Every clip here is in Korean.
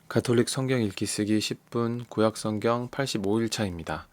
가톨릭 성경 읽기 쓰기 10분 구약 성경 85일차입니다.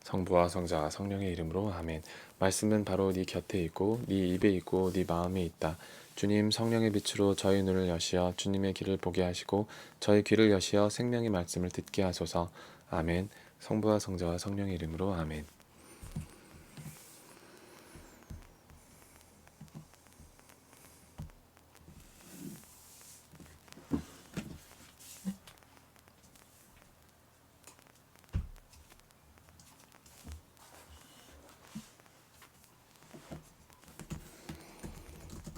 성부와 성자와 성령의 이름으로 아멘. 말씀은 바로 네 곁에 있고 네 입에 있고 네 마음에 있다. 주님 성령의 빛으로 저희 눈을 여시어 주님의 길을 보게 하시고 저희 귀를 여시어 생명의 말씀을 듣게 하소서. 아멘. 성부와 성자와 성령의 이름으로 아멘.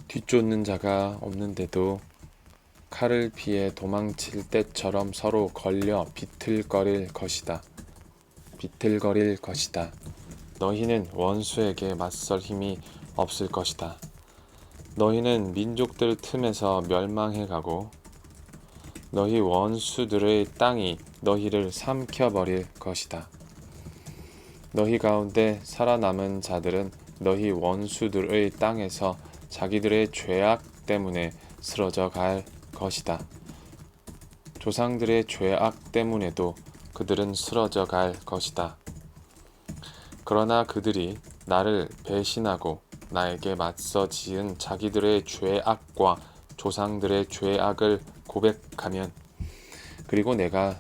뒤쫓는 자가 없는데도 칼을 피해 도망칠 때처럼 서로 걸려 비틀거릴 것이다. 비틀거릴 것이다. 너희는 원수에게 맞설 힘이 없을 것이다. 너희는 민족들 틈에서 멸망해 가고 너희 원수들의 땅이 너희를 삼켜버릴 것이다. 너희 가운데 살아남은 자들은 너희 원수들의 땅에서 자기들의 죄악 때문에 쓰러져 갈 것이다. 조상들의 죄악 때문에도 그들은 쓰러져 갈 것이다. 그러나 그들이 나를 배신하고 나에게 맞서 지은 자기들의 죄악과 조상들의 죄악을 고백하면, 그리고 내가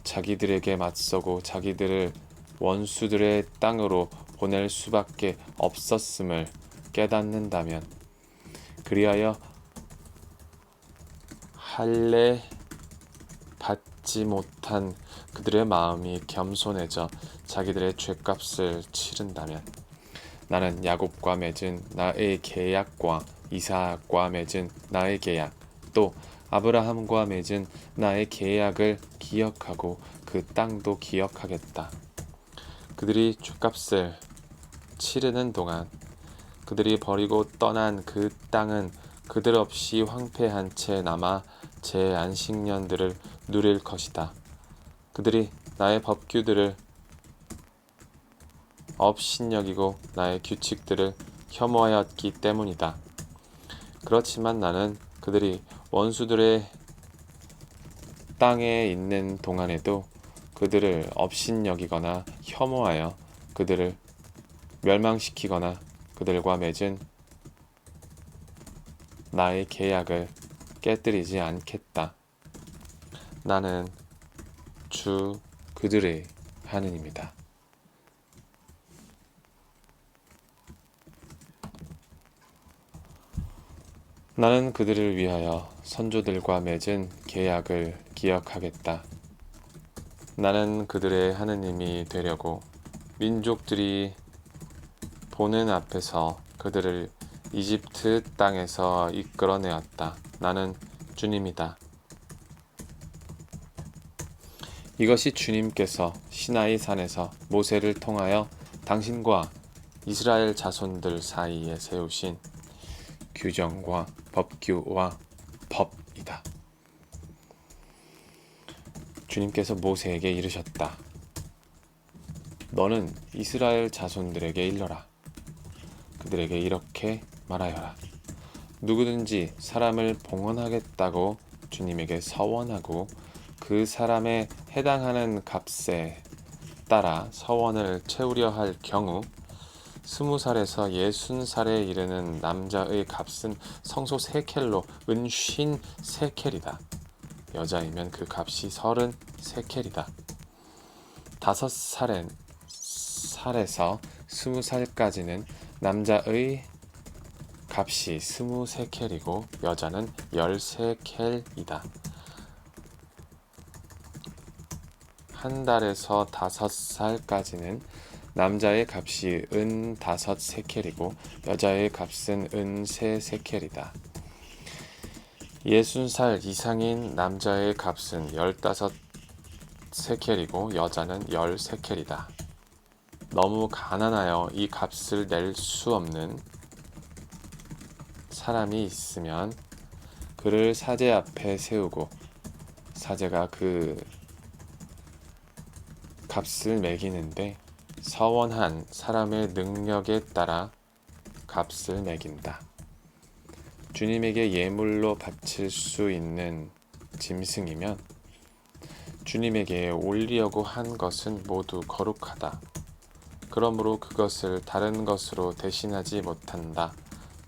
자기들에게 맞서고 자기들을 원수들의 땅으로 보낼 수밖에 없었음을 깨닫는다면, 그리하여 할례 받지 못한 그들의 마음이 겸손해져 자기들의 죄값을 치른다면, 나는 야곱과 맺은 나의 계약과 이삭과 맺은 나의 계약, 또 아브라함과 맺은 나의 계약을 기억하고 그 땅도 기억하겠다. 그들이 죄값을 치르는 동안 그들이 버리고 떠난 그 땅은 그들 없이 황폐한 채 남아 제 안식년들을 누릴 것이다. 그들이 나의 법규들을 업신여기고 나의 규칙들을 혐오하였기 때문이다. 그렇지만 나는 그들이 원수들의 땅에 있는 동안에도 그들을 업신여기거나 혐오하여 그들을 멸망시키거나 그들과 맺은 나의 계약을 깨뜨리지 않겠다. 나는 주 그들의 하느님이다. 나는 그들을 위하여 선조들과 맺은 계약을 기억하겠다. 나는 그들의 하느님이 되려고 민족들이 보는 앞에서 그들을 이집트 땅에서 이끌어내었다. 나는 주님이다. 이것이 주님께서 시나이 산에서 모세를 통하여 당신과 이스라엘 자손들 사이에 세우신 규정과 법규와 법이다. 주님께서 모세에게 이르셨다. 너는 이스라엘 자손들에게 일러라. 그들에게 이렇게 말하여라. 누구든지 사람을 봉헌하겠다고 주님에게 서원하고 그 사람에 해당하는 값에 따라 서원을 채우려 할 경우 20살에서 60살에 이르는 남자의 값은 성소 3켈로 은 50세켈이다. 여자이면 그 값이 30세켈이다. 5살에서 20살까지는 남자의 값이 20세켈이고 여자는 10세켈이다. 한 달에서 5살까지는 남자의 값이 은 5세켈이고 여자의 값은 은 3세켈이다. 60살 이상인 남자의 값은 15세켈이고 여자는 10세켈이다. 너무 가난하여 이 값을 낼 수 없는 사람이 있으면 그를 사제 앞에 세우고 사제가 그 값을 매기는데 서원한 사람의 능력에 따라 값을 매긴다. 주님에게 예물로 바칠 수 있는 짐승이면 주님에게 올리려고 한 것은 모두 거룩하다. 그러므로 그것을 다른 것으로 대신하지 못한다.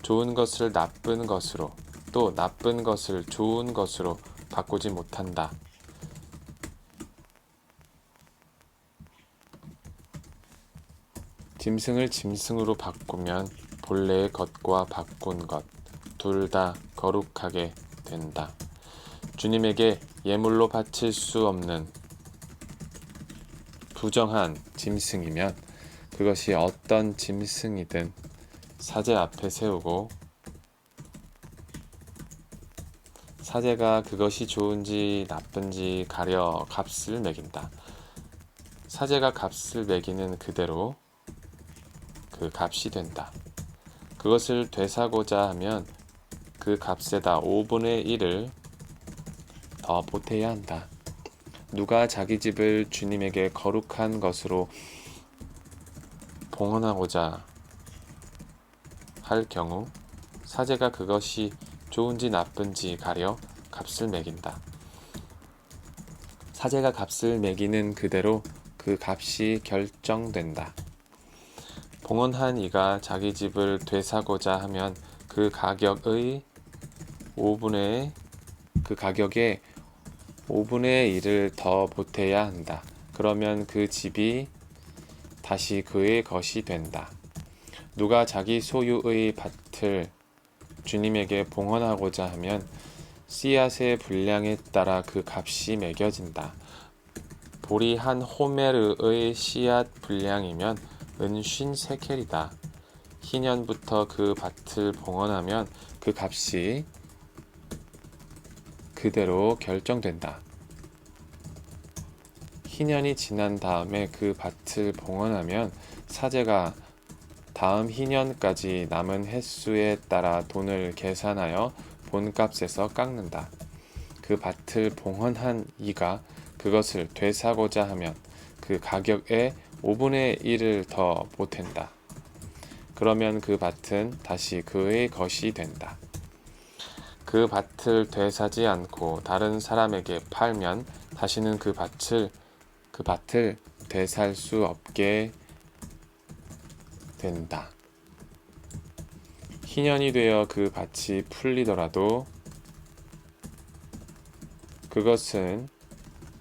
좋은 것을 나쁜 것으로, 또 나쁜 것을 좋은 것으로 바꾸지 못한다. 짐승을 짐승으로 바꾸면 본래의 것과 바꾼 것, 둘 다 거룩하게 된다. 주님에게 예물로 바칠 수 없는 부정한 짐승이면 그것이 어떤 짐승이든 사제 앞에 세우고 사제가 그것이 좋은지 나쁜지 가려 값을 매긴다. 사제가 값을 매기는 그대로 그 값이 된다. 그것을 되사고자 하면 그 값에다 5분의 1을 더 보태야 한다. 누가 자기 집을 주님에게 거룩한 것으로 봉헌하고자 할 경우 사제가 그것이 좋은지 나쁜지 가려 값을 매긴다. 사제가 값을 매기는 그대로 그 값이 결정된다. 봉헌한 이가 자기 집을 되사고자 하면 그 가격의 5분의 그 가격에 5분의 1을 더 보태야 한다. 그러면 그 집이 다시 그의 것이 된다. 누가 자기 소유의 밭을 주님에게 봉헌하고자 하면 씨앗의 분량에 따라 그 값이 매겨진다. 보리 한 호멜의 씨앗 분량이면 은 50세켈이다. 희년부터 그 밭을 봉헌하면 그 값이 그대로 결정된다. 희년이 지난 다음에 그 밭을 봉헌하면 사제가 다음 희년까지 남은 횟수에 따라 돈을 계산하여 본값에서 깎는다. 그 밭을 봉헌한 이가 그것을 되사고자 하면 그 가격의 5분의 1을 더 보탠다. 그러면 그 밭은 다시 그의 것이 된다. 그 밭을 되사지 않고 다른 사람에게 팔면 다시는 그 밭을 되살 수 없게 된다. 희년이 되어 그 밭이 풀리더라도 그것은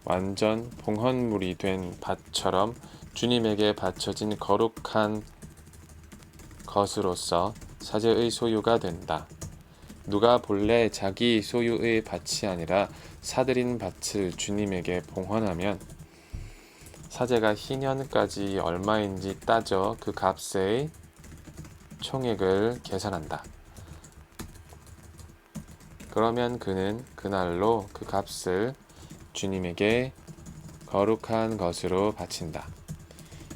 완전 봉헌물이 된 밭처럼 주님에게 바쳐진 거룩한 것으로서 사제의 소유가 된다. 누가 본래 자기 소유의 밭이 아니라 사들인 밭을 주님에게 봉헌하면 사제가 희년까지 얼마인지 따져 그 값의 총액을 계산한다. 그러면 그는 그날로 그 값을 주님에게 거룩한 것으로 바친다.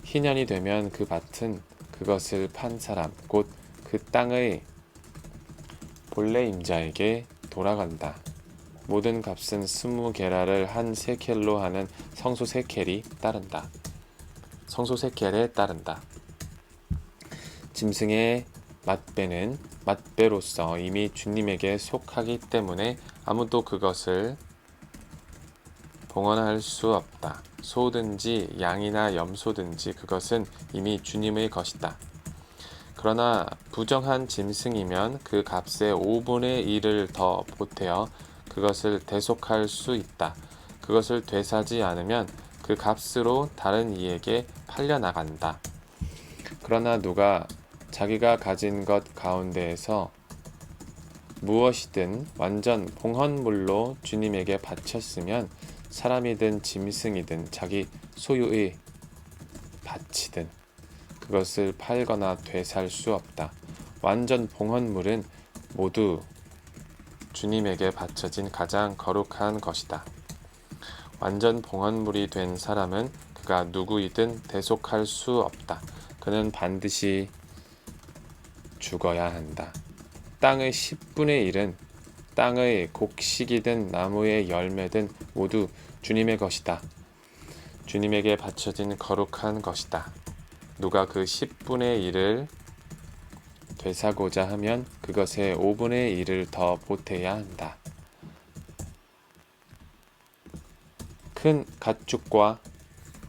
희년이 되면 그 밭은 그것을 판 사람, 곧 그 땅의 본래 임자에게 돌아간다. 모든 값은 20게라를 한 세켈로 하는 성소세켈에 따른다. 짐승의 맛배는 맛배로서 이미 주님에게 속하기 때문에 아무도 그것을 봉헌할 수 없다. 소든지 양이나 염소든지 그것은 이미 주님의 것이다. 그러나 부정한 짐승이면 그 값의 5분의 1을 더 보태어 그것을 대속할 수 있다. 그것을 되사지 않으면 그 값으로 다른 이에게 팔려나간다. 그러나 누가 자기가 가진 것 가운데에서 무엇이든 완전 봉헌물로 주님에게 바쳤으면 사람이든 짐승이든 자기 소유의 밭이든 그것을 팔거나 되살 수 없다. 완전 봉헌물은 모두 주님에게 바쳐진 가장 거룩한 것이다. 완전 봉헌물이 된 사람은 그가 누구이든 대속할 수 없다. 그는 반드시 죽어야 한다. 땅의 10분의 1은 땅의 곡식이든 나무의 열매든 모두 주님의 것이다. 주님에게 바쳐진 거룩한 것이다. 누가 그 10분의 1을 되사고자 하면 그것의 5분의 1을 더 보태야 한다. 큰 가축과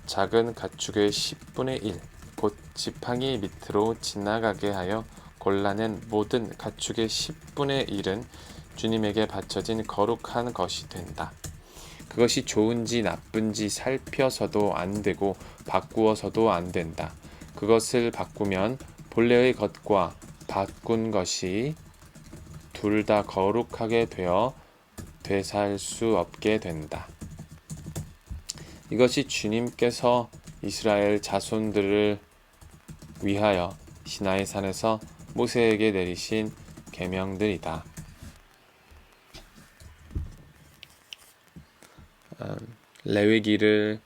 작은 가축의 10분의 1, 곧 지팡이 밑으로 지나가게 하여 골라낸 모든 가축의 10분의 1은 주님에게 바쳐진 거룩한 것이 된다. 그것이 좋은지 나쁜지 살펴서도 안 되고 바꾸어서도 안 된다. 그것을 바꾸면 본래의 것과 바꾼 것이 둘 다 거룩하게 되어 되살 수 없게 된다. 이것이 주님께서 이스라엘 자손들을 위하여 시나이 산에서 모세에게 내리신 계명들이다. 레위기를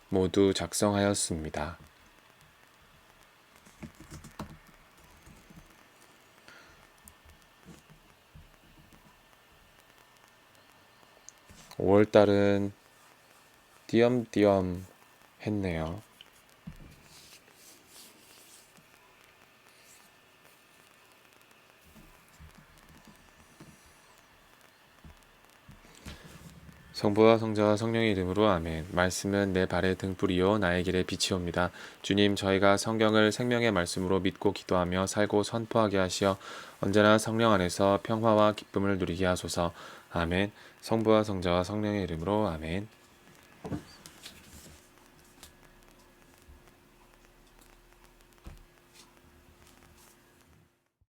모두 작성하였습니다. (5월달은) 띄엄띄엄 했네요. 성부와 성자와 성령의 이름으로 아멘. 말씀은 내 발의 등불이요 나의 길의 빛이옵니다. 주님, 저희가 성경을 생명의 말씀으로 믿고 기도하며 살고 선포하게 하시어 언제나 성령 안에서 평화와 기쁨을 누리게 하소서. 아멘. 성부와 성자와 성령의 이름으로 아멘.